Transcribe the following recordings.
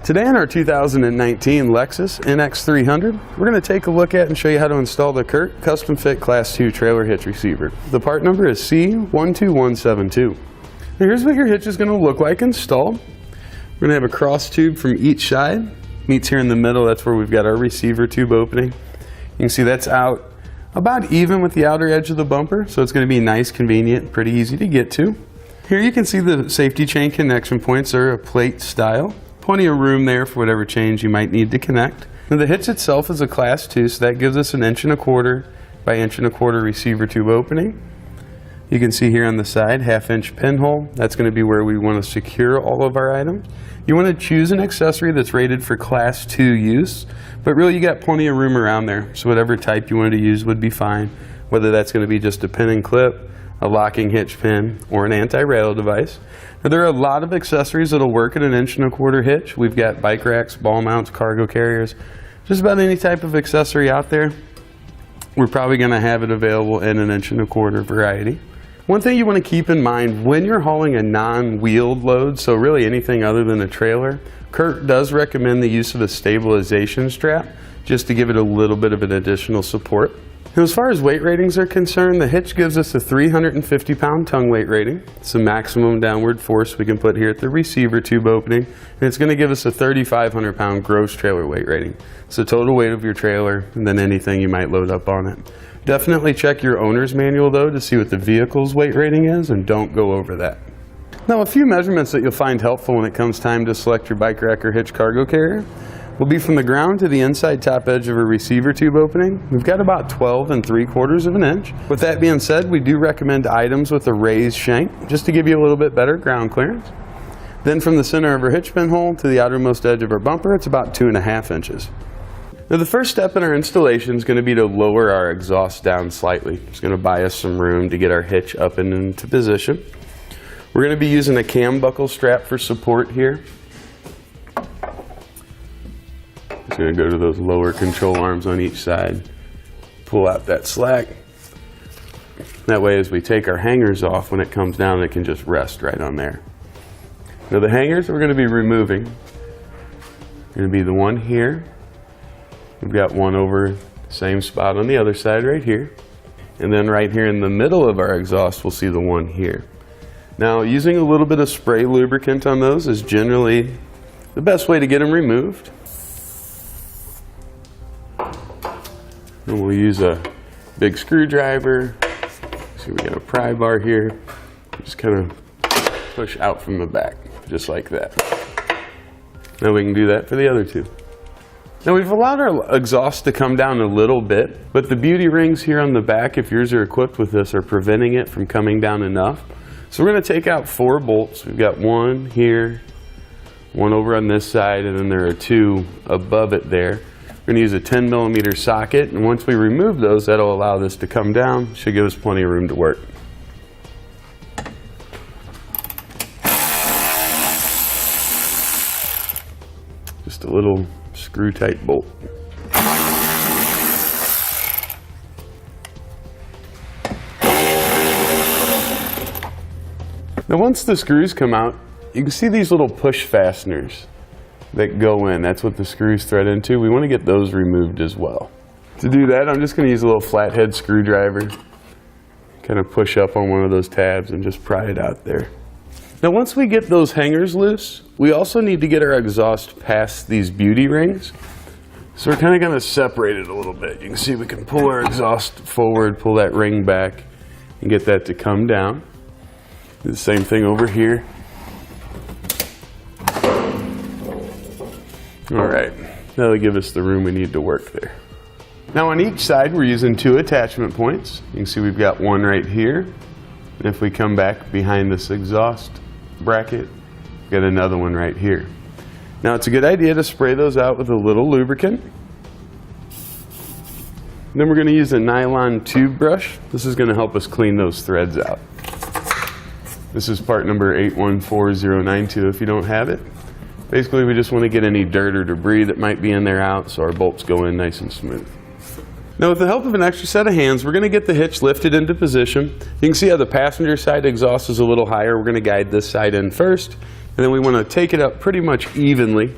Today in our 2019 Lexus NX 300, we're going to take a look at and show you how to install the CURT Custom Fit Class 2 Trailer Hitch Receiver. The part number is C12172. Now here's what your hitch is going to look like installed. We're going to have a cross tube from each side. Meets here in the middle, that's where we've got our receiver tube opening. You can see that's out about even with the outer edge of the bumper, so it's going to be nice, convenient, pretty easy to get to. Here you can see the safety chain connection points are a plate style. Plenty of room there for whatever chains you might need to connect. Now the hitch itself is a Class 2, so that gives us an 1¼ by 1¼ receiver tube opening. You can see here on the side, 1/2 inch pinhole. That's going to be where we want to secure all of our items. You want to choose an accessory that's rated for Class 2 use, but really you got plenty of room around there, so whatever type you wanted to use would be fine. Whether that's going to be just a pin and clip, a locking hitch pin, or an anti-rail device. Now, there are a lot of accessories that'll work at an 1¼ hitch. We've got bike racks, ball mounts, cargo carriers, just about any type of accessory out there. We're probably going to have it available in an 1¼ variety. One thing you want to keep in mind when you're hauling a non-wheeled load, so really anything other than a trailer, CURT does recommend the use of a stabilization strap just to give it a little bit of an additional support. Now, as far as weight ratings are concerned, the hitch gives us a 350-pound tongue weight rating. It's the maximum downward force we can put here at the receiver tube opening, and it's going to give us a 3,500-pound gross trailer weight rating. It's the total weight of your trailer and then anything you might load up on it. Definitely check your owner's manual though to see what the vehicle's weight rating is, and don't go over that. Now, a few measurements that you'll find helpful when it comes time to select your bike rack or hitch cargo carrier will be from the ground to the inside top edge of a receiver tube opening. We've got about 12�3/4 inch. With that being said, we do recommend items with a raised shank just to give you a little bit better ground clearance. Then from the center of our hitch pinhole to the outermost edge of our bumper, it's about 2½ inches. Now the first step in our installation is going to be to lower our exhaust down slightly. It's going to buy us some room to get our hitch up and into position. We're going to be using a cam buckle strap for support here. Just going to go to those lower control arms on each side, pull out that slack. That way as we take our hangers off, when it comes down, it can just rest right on there. Now the hangers we're going to be removing are going to be the one here. We've got one over the same spot on the other side right here. And then right here in the middle of our exhaust, we'll see the one here. Now using a little bit of spray lubricant on those is generally the best way to get them removed. And we'll use a big screwdriver. See, we got a pry bar here. Just kind of push out from the back, just like that. Now we can do that for the other two. Now we've allowed our exhaust to come down a little bit, but the beauty rings here on the back, if yours are equipped with this, are preventing it from coming down enough. So we're going to take out 4 bolts. We've got one here, one over on this side, and then there are 2 above it there. We're going to use a 10mm socket, and once we remove those, that'll allow this to come down. Should give us plenty of room to work. Just a little screw tight bolt. Now once the screws come out, you can see these little push fasteners that go in. That's what the screws thread into. We want to get those removed as well. To do that, I'm just going to use a little flathead screwdriver, kind of push up on one of those tabs and just pry it out there. Now once we get those hangers loose, we also need to get our exhaust past these beauty rings. So we're kind of going to separate it a little bit. You can see we can pull our exhaust forward, pull that ring back, and get that to come down. Do the same thing over here. Alright, that'll give us the room we need to work there. Now on each side we're using 2 attachment points. You can see we've got one right here. And if we come back behind this exhaust bracket, we've got another one right here. Now it's a good idea to spray those out with a little lubricant. Then we're going to use a nylon tube brush. This is going to help us clean those threads out. This is part number 814092 if you don't have it. Basically we just want to get any dirt or debris that might be in there out so our bolts go in nice and smooth. Now with the help of an extra set of hands, we're going to get the hitch lifted into position. You can see how the passenger side exhaust is a little higher. We're going to guide this side in first, and then we want to take it up pretty much evenly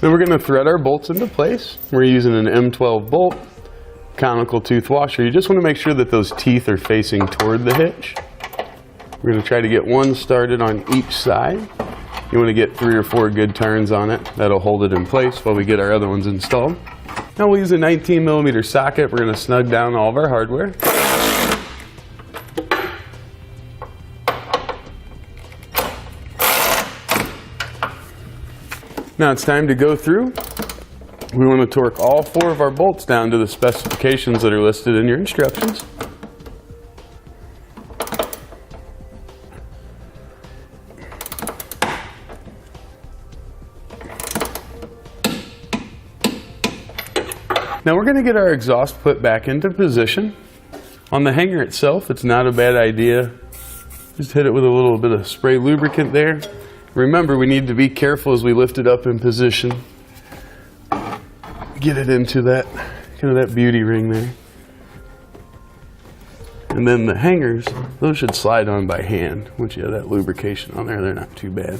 Then we're going to thread our bolts into place. We're using an M12 bolt, conical tooth washer. You just want to make sure that those teeth are facing toward the hitch. We're going to try to get one started on each side. You want to get 3 or 4 good turns on it. That'll hold it in place while we get our other ones installed. Now we'll use a 19mm socket. We're going to snug down all of our hardware. Now it's time to go through. We want to torque all 4 of our bolts down to the specifications that are listed in your instructions. Now we're going to get our exhaust put back into position. On the hanger itself, it's not a bad idea. Just hit it with a little bit of spray lubricant there. Remember, we need to be careful as we lift it up in position. Get it into that, kind of that beauty ring there. And then the hangers, those should slide on by hand. Once you have that lubrication on there, they're not too bad.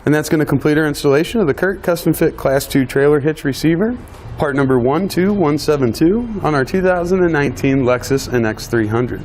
And that's going to complete our installation of the CURT Custom Fit Class 2 Trailer Hitch Receiver, part number 12172 on our 2019 Lexus NX 300.